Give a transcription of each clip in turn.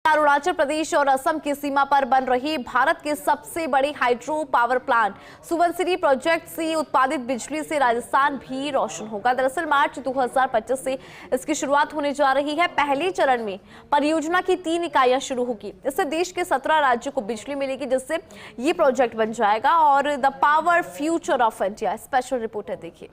अरुणाचल प्रदेश और असम की सीमा पर बन रही भारत के सबसे बड़ी hydro power plant Subansiri project से उत्पादित बिजली से राजस्थान भी रोशन होगा। दरअसल मार्च 2025 से इसकी शुरुआत होने जा रही है। पहले चरण में परियोजना की 3 इकाइयां शुरू होगी। इससे देश के 17 राज्यों को बिजली मिलेगी, जिससे ये प्रोजेक्ट बन जाएगा। और the power future of India special report है, देखिए।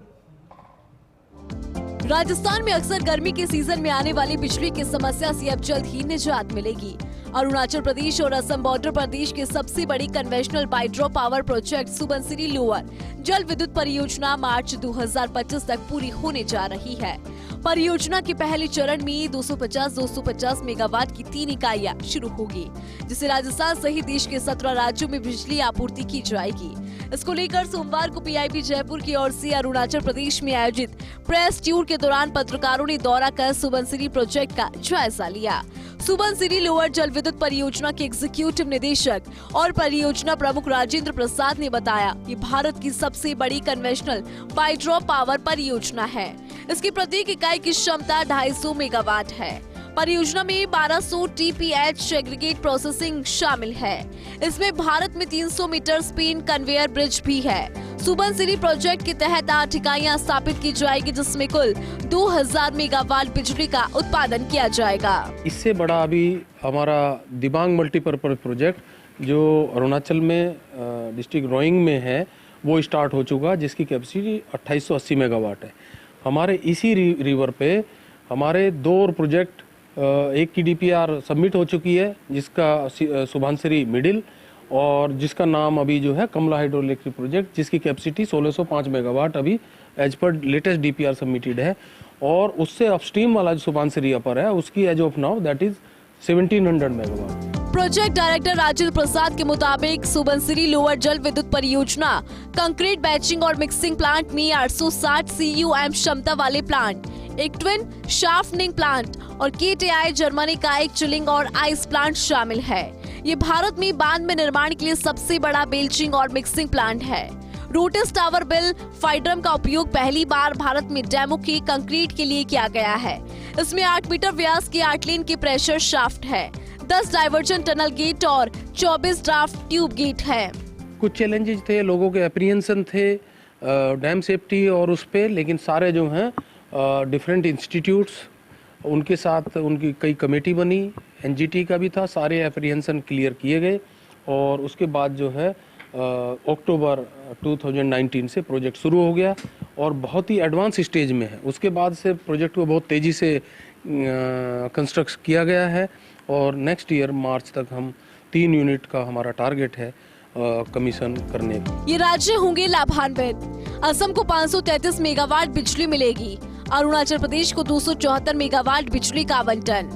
राजस्थान में अक्सर गर्मी के सीजन में आने वाली बिजली की समस्या से अब जल्द ही निजात मिलेगी। अरुणाचल प्रदेश और असम बॉर्डर पर देश की सबसे बड़ी conventional hydro power project Subansiri lower जल विद्युत परियोजना मार्च 2025 तक पूरी होने जा रही है। परियोजना के पहले चरण में 250 मेगावाट की 3 इकाइयां शुरू होगी, जिसे राजस्थान सहित देश के 17 राज्यों में बिजली आपूर्ति की जाएगी। इसको लेकर सोमवार को पीआईबी जयपुर की ओर से अरुणाचल प्रदेश में आयोजित प्रेस टूर के दौरान पत्रकारों ने दौरा कर सुबनसिरी प्रोजेक्ट का जायजा लिया। सुबनसिरी लोअर जल विद्युत परियोजना के एग्जीक्यूटिव निदेशक और परियोजना प्रमुख राजेंद्र प्रसाद ने बताया कि भारत की सबसे बड़ी कन्वेंशनल हाइड्रो पावर परियोजना है। इसकी प्रत्येक इकाई की क्षमता 250 मेगावाट है। परियोजना में 1200 TPH एग्रीगेट प्रोसेसिंग शामिल है। इसमें भारत में 300 मीटर स्पिन कन्वेयर ब्रिज भी है। सुबनसिरी प्रोजेक्ट के तहत 8 इकाइयां स्थापित की जाएगी, जिसमें कुल 2000 मेगावाट बिजली का उत्पादन किया जाएगा। इससे बड़ा अभी हमारा दिबांग मल्टीपर्पज प्रोजेक्ट जो अरुणाचल में डिस्ट्रिक्ट रोइंग में है, वो स्टार्ट हो चुका, जिसकी कैपेसिटी 2880 मेगावाट है। हमारे इसी रिवर पे हमारे 2 और प्रोजेक्ट, एक की DPR सबमिट हो चुकी है, जिसका सुबनसिरी मिडिल और जिसका नाम अभी जो है कमला हाइड्रो इलेक्ट्रिक प्रोजेक्ट, जिसकी कैपेसिटी 1605 मेगावाट अभी as per latest DPR submitted है। और उससे अपस्ट्रीम वाला जो सुबनसिरी अपर है, उसकी as of now that is 1700 megawatt. Project director Rajendra Prasad के मुताबिक सुबनसिरी लोअर जल विद्युत परियोजना कंक्रीट बैचिंग और मिक्सिंग प्लांट में 860 CUM क्षमता वाले प्लांट, एक ट्विन शाफ्टनिंग प्लांट और KTI जर्मनी का एक चिलिंग और आइस प्लांट शामिल है। ये भारत में बांध में निर्माण के लिए सबसे बड़ा बेल्चिंग और मिक्सिंग प्लांट है। रोटिस टावर बिल फाइड्रम का उपयोग पहली बार भारत में डेमो के कंक्रीट के लिए किया गया है। इसमें 8 मीटर व्यास के 8 लेन के प्रेशर शाफ्ट है, 10 डाइवर्जन टनल गेट और 24 ड्राफ्ट ट्यूब गेट है। कुछ चैलेंजेस थे, लोगों के एप्रीहेंशन थे डैम सेफ्टी और उस पे, लेकिन सारे जो हैं डिफरेंट इंस्टीट्यूट्स, उनके साथ उनकी कई कमेटी बनी, NGT का भी था, सारे एप्रीहेंशन क्लियर किए गए। और उसके बाद जो है अक्टूबर 2019 से प्रोजेक्ट शुरू हो गया और बहुत ही एडवांस स्टेज में है। उसके बाद से प्रोजेक्ट को बहुत तेज़ी से कंस्ट्रक्ट किया गया है और नेक्स्ट ईयर मार्च तक हम 3 यूनिट का हमारा टारगेट है कमीशन करने का। ये राज्य होंगे लाभान्वित। असम को 533 मेगावाट बिजली मिलेगी, अरुणाचल प्रदेश को 274 मेगावाट बिजली का आवंटन,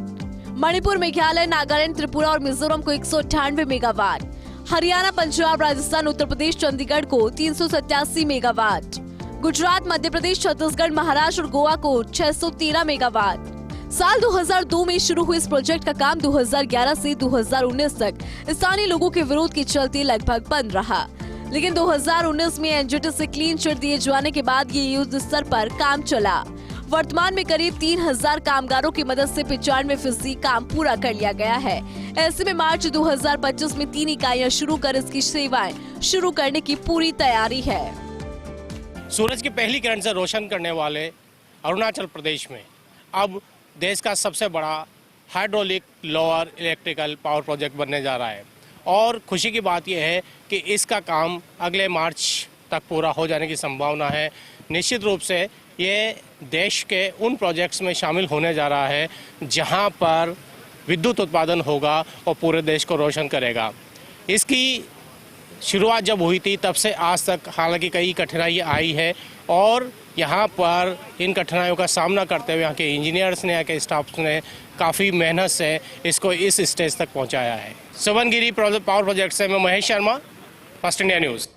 मणिपुर, मेघालय, नागालैंड, त्रिपुरा और मिजोरम को 198 मेगावाट, हरियाणा, पंजाब, राजस्थान, उत्तर प्रदेश, चंडीगढ़ को 387 मेगावाट, गुजरात, मध्य प्रदेश, छत्तीसगढ़, महाराष्ट्र और गोवा को 613 मेगावाट। साल 2002 में शुरू हुए इस प्रोजेक्ट का काम 2011 से 2019 तक स्थानीय लोगों के विरोध के चलते लगभग बंद रहा, लेकिन 2019 में NGT से क्लीन चिट दिए जाने के बाद ये युद्ध स्तर पर काम चला। वर्तमान में करीब 3000 कामगारों की मदद से 95% काम पूरा कर लिया गया है। ऐसे में मार्च 2025 में 3 इकाइयां शुरू कर इसकी सेवाएं शुरू करने की पूरी तैयारी है। सूरज की पहली किरण से रोशन करने वाले अरुणाचल प्रदेश में अब देश का सबसे बड़ा hydraulic lower electrical power project बनने जा रहा है। और खुशी की बात यह है कि इसका काम अगले मार्च तक पूरा हो जाने की संभावना है। निश्चित रूप से ये देश के उन प्रोजेक्ट्स में शामिल होने जा रहा है जहां पर विद्युत उत्पादन होगा और पूरे देश को रोशन करेगा। इसकी शुरुआत जब हुई थी तब से आज तक हालांकि कई कठिनाइयाँ आई है और यहाँ पर इन कठिनाइयों का सामना करते हुए यहाँ के इंजीनियर्स ने, यहाँ के स्टाफ ने काफ़ी मेहनत से इसको इस स्टेज तक पहुँचाया है। सुबनसिरी पावर प्रोजेक्ट से मैं Mahesh Sharma, first India news.